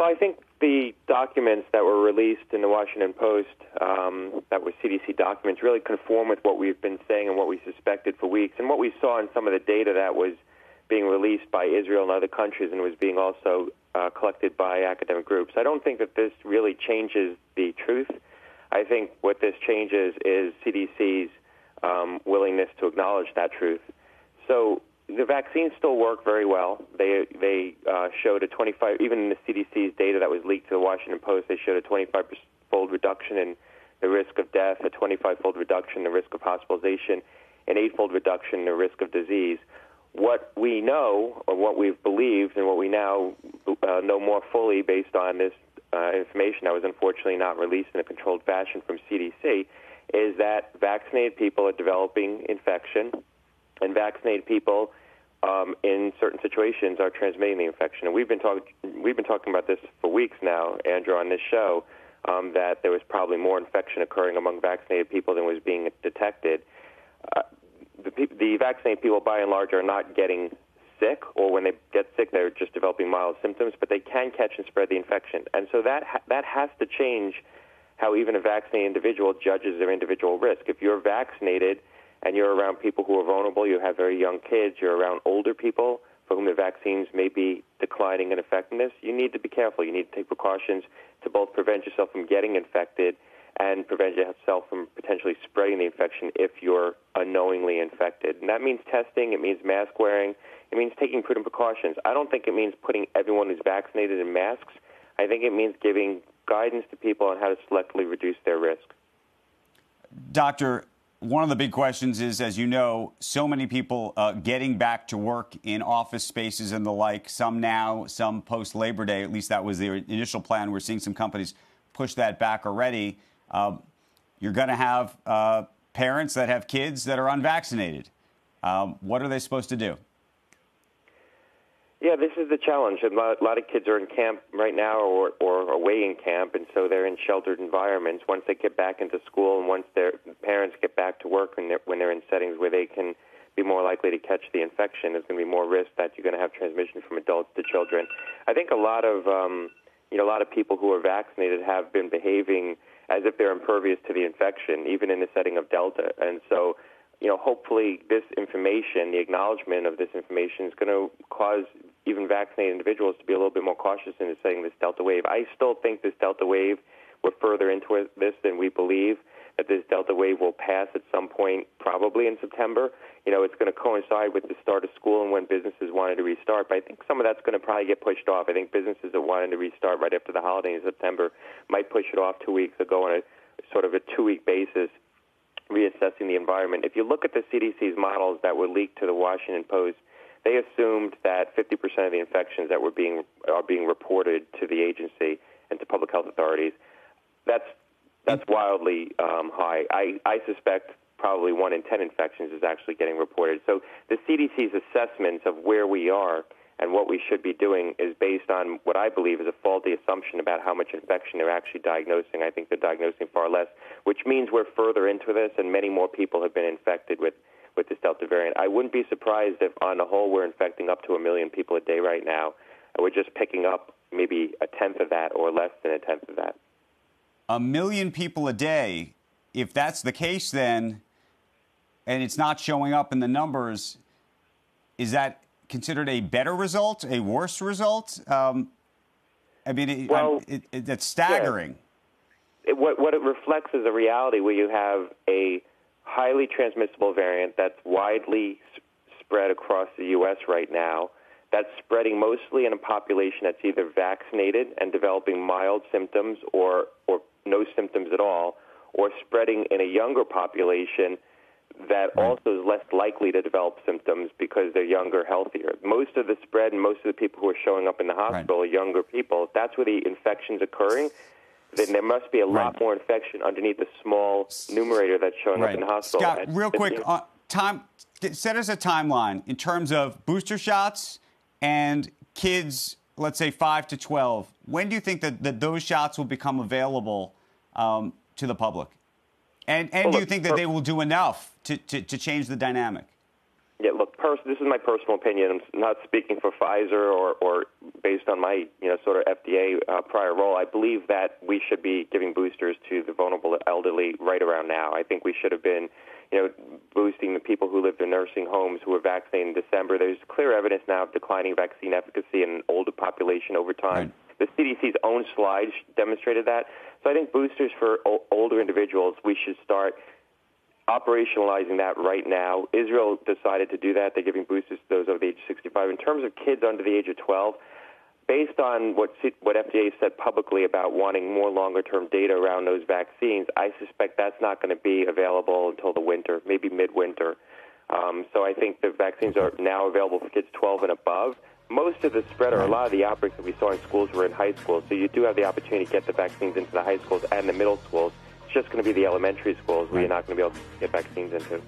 Well, I think the documents that were released in the Washington Post, that were CDC documents, really conform with what we've been saying and what we suspected for weeks, and what we saw in some of the data that was being released by Israel and other countries and was being also collected by academic groups. I don't think that this really changes the truth. I think what this changes is CDC's willingness to acknowledge that truth. So the vaccines still work very well. They showed a 25, even in the CDC's data that was leaked to the Washington Post, they showed a 25-fold reduction in the risk of death, a 25-fold reduction in the risk of hospitalization, an 8-fold reduction in the risk of disease. What we know, or what we've believed, and what we now know more fully based on this information that was unfortunately not released in a controlled fashion from CDC, is that vaccinated people are developing infection, and vaccinated people in certain situations are transmitting the infection. And we've been talking about this for weeks now, Andrew, on this show, that there was probably more infection occurring among vaccinated people than was being detected. The vaccinated people, by and large, are not getting sick, or when they get sick, they're just developing mild symptoms, but they can catch and spread the infection. And so that has to change how even a vaccinated individual judges their individual risk. If you're vaccinated and you're around people who are vulnerable, you have very young kids, you're around older people for whom the vaccines may be declining in effectiveness, you need to be careful. You need to take precautions to both prevent yourself from getting infected and prevent yourself from potentially spreading the infection if you're unknowingly infected. And that means testing, it means mask wearing, it means taking prudent precautions. I don't think it means putting everyone who's vaccinated in masks. I think it means giving guidance to people on how to selectively reduce their risk. Doctor, one of the big questions is, as you know, so many people getting back to work in office spaces and the like, some now, some post-Labor Day. At least that was the initial plan. We're seeing some companies push that back already. You're going to have parents that have kids that are unvaccinated. What are they supposed to do? Yeah, this is the challenge. A lot of kids are in camp right now or away in camp, and so they're in sheltered environments. Once they get back into school and once their parents get back to work when they're in settings where they can be more likely to catch the infection, there's going to be more risk that you're going to have transmission from adults to children. I think a lot of people who are vaccinated have been behaving as if they're impervious to the infection, even in the setting of Delta. And so, hopefully this information, the acknowledgement of this information, is going to cause even vaccinated individuals to be a little bit more cautious in setting this Delta wave. I still think this Delta wave, we're further into this than we believe, that this Delta wave will pass at some point, probably in September. It's going to coincide with the start of school and when businesses wanted to restart. But I think some of that's going to probably get pushed off. I think businesses that wanted to restart right after the holiday in September might push it off 2 weeks ago on a sort of a 2-week basis, reassessing the environment. If you look at the CDC's models that were leaked to the Washington Post, they assumed that 50% of the infections that are being reported to the agency and to public health authorities. That's wildly high. I suspect probably 1 in 10 infections is actually getting reported. So the CDC's assessments of where we are and what we should be doing is based on what I believe is a faulty assumption about how much infection they're actually diagnosing. I think they're diagnosing far less, which means we're further into this and many more people have been infected with this Delta variant. I wouldn't be surprised if, on the whole, we're infecting up to 1 million people a day right now. We're just picking up maybe a tenth of that or less than a tenth of that. 1 million people a day. If that's the case, then, and it's not showing up in the numbers, is that considered a better result, a worse result? That's staggering. Yeah. What it reflects is a reality where you have a highly transmissible variant that's widely spread across the U.S. right now, that's spreading mostly in a population that's either vaccinated and developing mild symptoms or no symptoms at all, or spreading in a younger population that also is less likely to develop symptoms because they're younger, healthier. Most of the spread and most of the people who are showing up in the hospital are younger people. If that's where the infection's occurring, then there must be a lot more infection underneath the small numerator that's showing up in the hospital. Scott, real quick, set us a timeline in terms of booster shots and kids, let's say 5 to 12. When do you think that those shots will become available to the public? And do you think that they will do enough to change the dynamic? Yeah, look, this is my personal opinion. I'm not speaking for Pfizer or based on my sort of FDA prior role. I believe that we should be giving boosters to the vulnerable elderly right around now. I think we should have been boosting the people who lived in nursing homes who were vaccinated in December. There's clear evidence now of declining vaccine efficacy in an older population over time. Right. The CDC's own slides demonstrated that. So I think boosters for older individuals, we should start operationalizing that right now. Israel decided to do that. They're giving boosters to those over the age of 65. In terms of kids under the age of 12, based on what FDA said publicly about wanting more longer-term data around those vaccines, I suspect that's not going to be available until the winter, maybe midwinter. So I think the vaccines are now available for kids 12 and above. Most of the spread, or a lot of the outbreaks that we saw in schools were in high schools, so you do have the opportunity to get the vaccines into the high schools and the middle schools. It's just going to be the elementary schools where you're not going to be able to get vaccines into.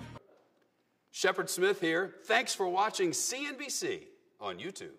Shepard Smith here. Thanks for watching CNBC on YouTube.